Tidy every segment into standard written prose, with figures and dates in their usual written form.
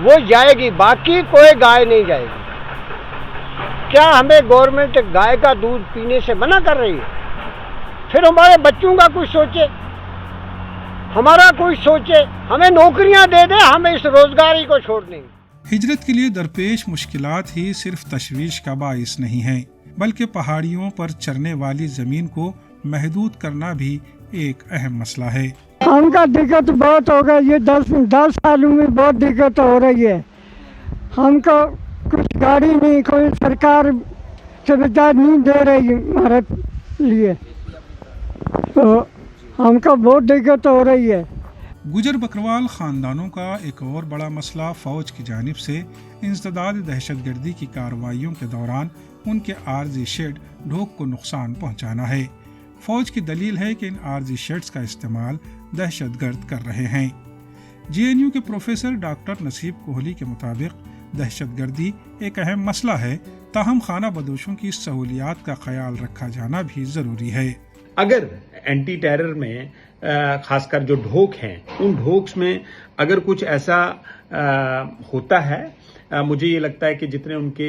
وہ جائے گی، باقی کوئی گائے نہیں جائے گی۔ کیا ہمیں گورنمنٹ گائے کا دودھ پینے سے منع کر رہی ہے؟ پھر ہمارے بچوں کا کچھ سوچے، ہمارا کوئی سوچے، ہمیں نوکریاں دے دے، ہم اس روزگاری کو چھوڑ دیں گے۔ ہجرت کے لیے درپیش مشکلات ہی صرف تشویش کا باعث نہیں ہیں، بلکہ پہاڑیوں پر چرنے والی زمین کو محدود کرنا بھی ایک اہم مسئلہ ہے۔ ہم کا دقت بہت ہوگا، یہ 10 سالوں میں بہت دقت ہو رہی ہے۔ ہم کو کچھ گاڑی نہیں، کوئی سرکار سویدھا نہیں دے رہی ہمارے لیے، تو ہم کو بہت دقت ہو رہی ہے۔ گجر بکروال خاندانوں کا ایک اور بڑا مسئلہ فوج کی جانب سے انسداد دہشت گردی کی کارروائیوں کے دوران ان کے عارضی شیڈ ڈھوک کو نقصان پہنچانا ہے۔ فوج کی دلیل ہے کہ ان عارضی شیڈز کا استعمال دہشت گرد کر رہے ہیں۔ GNU کے پروفیسر ڈاکٹر نصیب کوہلی کے مطابق دہشت گردی ایک اہم مسئلہ ہے، تاہم خانہ بدوشوں کی سہولیات کا خیال رکھا جانا بھی ضروری ہے۔ اگر اینٹی ٹیرر میں خاص کر جو ڈھوک ہیں، ان ڈھوکس میں اگر کچھ ایسا ہوتا ہے، مجھے یہ لگتا ہے کہ جتنے ان کے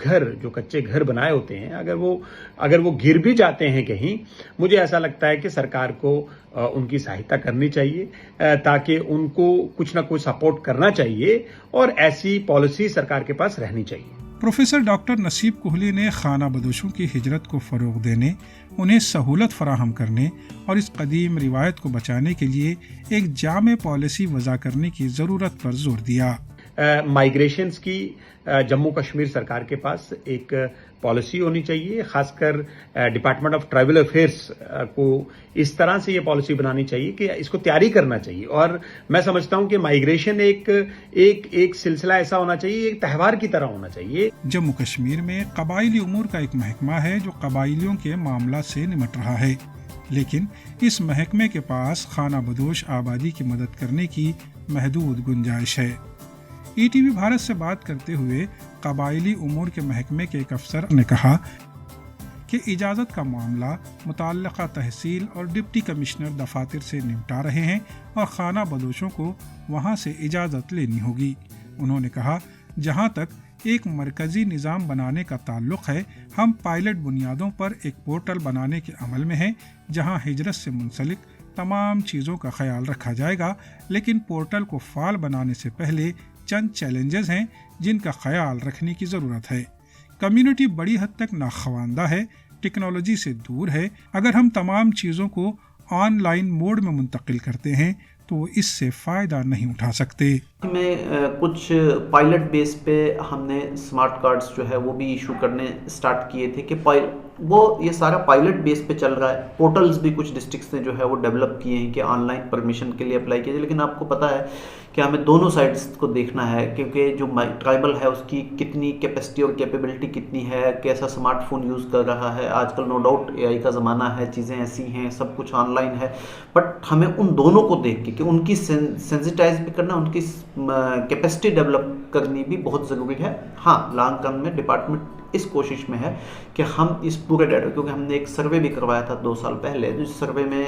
گھر جو کچے گھر بنائے ہوتے ہیں، اگر وہ گر بھی جاتے ہیں کہیں، مجھے ایسا لگتا ہے کہ سرکار کو ان کی سہایتا کرنی چاہیے، تاکہ ان کو کچھ نہ کچھ سپورٹ کرنا چاہیے، اور ایسی پالیسی سرکار کے پاس رہنی چاہیے۔ پروفیسر ڈاکٹر نصیب کوہلی نے خانہ بدوشوں کی ہجرت کو فروغ دینے، انہیں سہولت فراہم کرنے اور اس قدیم روایت کو بچانے کے لیے ایک جامع پالیسی وضع کرنے کی ضرورت پر زور دیا۔ مائیگریشنز کی جموں کشمیر سرکار کے پاس ایک پالیسی ہونی چاہیے، خاص کر ڈپارٹمنٹ آف ٹرائبل افیئرس کو اس طرح سے یہ پالیسی بنانی چاہیے کہ اس کو تیاری کرنا چاہیے۔ اور میں سمجھتا ہوں کہ مائیگریشن ایک سلسلہ ایسا ہونا چاہیے، ایک تہوار کی طرح ہونا چاہیے۔ جموں کشمیر میں قبائلی امور کا ایک محکمہ ہے جو قبائلیوں کے معاملات سے نمٹ رہا ہے، لیکن اس محکمے کے پاس خانہ بدوش آبادی کی مدد کرنے کی محدود گنجائش ہے۔ ETV بھارت سے بات کرتے ہوئے قبائلی امور کے محکمے کے ایک افسر نے کہا کہ اجازت کا معاملہ متعلقہ تحصیل اور ڈپٹی کمشنر دفاتر سے نمٹا رہے ہیں اور خانہ بدوشوں کو وہاں سے اجازت لینی ہوگی۔ انہوں نے کہا، جہاں تک ایک مرکزی نظام بنانے کا تعلق ہے، ہم پائلٹ بنیادوں پر ایک پورٹل بنانے کے عمل میں ہیں جہاں ہجرت سے منسلک تمام چیزوں کا خیال رکھا جائے گا، لیکن پورٹل کو فعال بنانے سے پہلے چند چیلنجز ہیں جن کا خیال رکھنے کی ضرورت ہے۔ کمیونٹی بڑی حد تک ناخواندہ ہے، ٹیکنالوجی سے دور ہے۔ اگر ہم تمام چیزوں کو آن لائن موڈ میں منتقل کرتے ہیں تو وہ اس سے فائدہ نہیں اٹھا سکتے۔ میں کچھ پائلٹ بیس پہ ہم نے اسمارٹ کارڈز جو ہے وہ بھی ایشو کرنے سٹارٹ کیے تھے کہ وہ یہ سارا پائلٹ بیس پہ چل رہا ہے۔ پورٹلز بھی کچھ ڈسٹرکٹس نے جو ہے وہ ڈیولپ کیے ہیں کہ آن لائن پرمیشن کے لیے اپلائی کیے، لیکن آپ کو پتہ ہے کہ ہمیں دونوں سائڈز کو دیکھنا ہے، کیونکہ جو ٹرائبل ہے اس کی کتنی کیپیسٹی اور کیپیبلٹی کتنی ہے، کیسا اسمارٹ فون یوز کر رہا ہے۔ آج کل نو ڈاؤٹ AI کا زمانہ ہے، چیزیں ایسی ہیں، سب کچھ آن لائن ہے، بٹ ہمیں ان دونوں کو دیکھ کے کہ ان کی سینسٹائز بھی کرنا، ان کی کیپیسٹی ڈیولپ کرنی بھی بہت ضروری ہے۔ ہاں، لانگ رن میں ڈپارٹمنٹ اس کوشش میں ہے کہ ہم اس پورے ڈیٹا، کیونکہ ہم نے ایک سروے بھی کروایا تھا 2 سال پہلے، اس سروے میں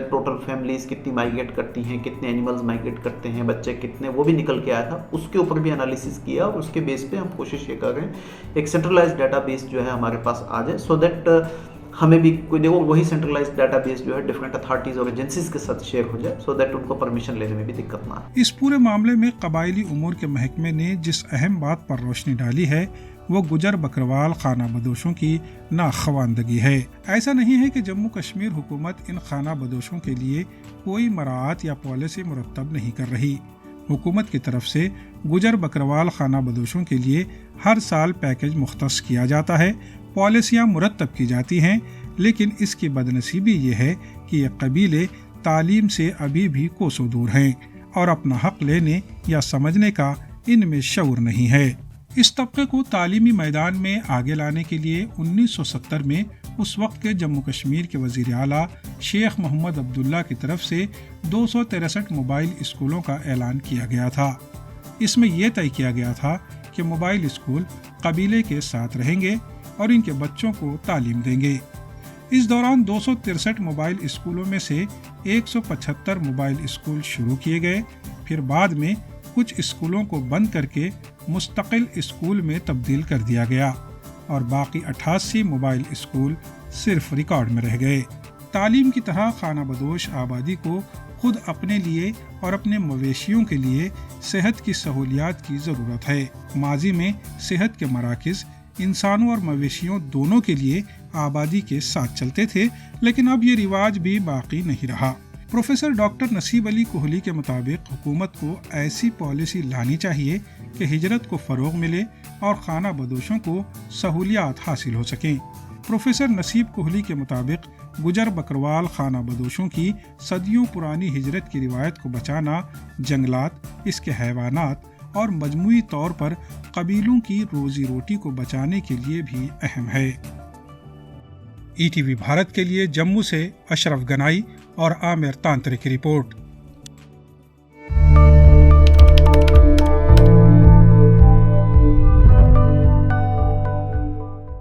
ٹوٹل فیملیز کتنی مائیگریٹ کرتی ہیں، کتنے اینیملز مائیگریٹ کرتے ہیں، بچے کتنے، وہ بھی نکل کے آیا تھا۔ اس کے اوپر بھی انالیسس کیا اور اس کے بیس پہ ہم کوشش یہ کر رہے ہیں ایک سینٹرلائز ڈیٹا بیس جو ہے ہمارے پاس آ جائے، سو دیٹ ہمیں بھی کوئی دیکھو وہی سینٹرلائز ڈیٹا بیس جو ہے ڈفرینٹ اتھارٹیز اور ایجنسیز کے ساتھ شیئر ہو جائے، سو دیٹ ان کو پرمیشن لینے میں بھی دقت نہ آئے۔ اس پورے معاملے میں قبائلی امور کے محکمے نے جس اہم بات پر روشنی ڈالی ہے وہ گجر بکروال خانہ بدوشوں کی ناخواندگی ہے۔ ایسا نہیں ہے کہ جموں کشمیر حکومت ان خانہ بدوشوں کے لیے کوئی مراعات یا پالیسی مرتب نہیں کر رہی۔ حکومت کی طرف سے گجر بکروال خانہ بدوشوں کے لیے ہر سال پیکج مختص کیا جاتا ہے، پالیسیاں مرتب کی جاتی ہیں، لیکن اس کی بدنصیبی یہ ہے کہ یہ قبیلے تعلیم سے ابھی بھی کوسوں دور ہیں اور اپنا حق لینے یا سمجھنے کا ان میں شعور نہیں ہے۔ اس طبقے کو تعلیمی میدان میں آگے لانے کے لیے 1970 میں اس وقت کے جموں کشمیر کے وزیر اعلیٰ شیخ محمد عبداللہ کی طرف سے 263 موبائل اسکولوں کا اعلان کیا گیا تھا۔ اس میں یہ طے کیا گیا تھا کہ موبائل اسکول قبیلے کے ساتھ رہیں گے اور ان کے بچوں کو تعلیم دیں گے۔ اس دوران 263 موبائل اسکولوں میں سے 175 موبائل اسکول شروع کیے گئے، پھر بعد میں کچھ اسکولوں کو بند کر کے مستقل اسکول میں تبدیل کر دیا گیا اور باقی 88 موبائل اسکول صرف ریکارڈ میں رہ گئے۔ تعلیم کی طرح خانہ بدوش آبادی کو خود اپنے لیے اور اپنے مویشیوں کے لیے صحت کی سہولیات کی ضرورت ہے۔ ماضی میں صحت کے مراکز انسانوں اور مویشیوں دونوں کے لیے آبادی کے ساتھ چلتے تھے، لیکن اب یہ رواج بھی باقی نہیں رہا۔ پروفیسر ڈاکٹر نصیب علی کوہلی کے مطابق حکومت کو ایسی پالیسی لانی چاہیے کہ ہجرت کو فروغ ملے اور خانہ بدوشوں کو سہولیات حاصل ہو سکیں۔ پروفیسر نصیب کوہلی کے مطابق گجر بکروال خانہ بدوشوں کی صدیوں پرانی ہجرت کی روایت کو بچانا جنگلات، اس کے حیوانات اور مجموعی طور پر قبیلوں کی روزی روٹی کو بچانے کے لیے بھی اہم ہے۔ ETV بھارت کے لیے جموں سے اشرف گنائی اور عامر تانترے کی رپورٹ۔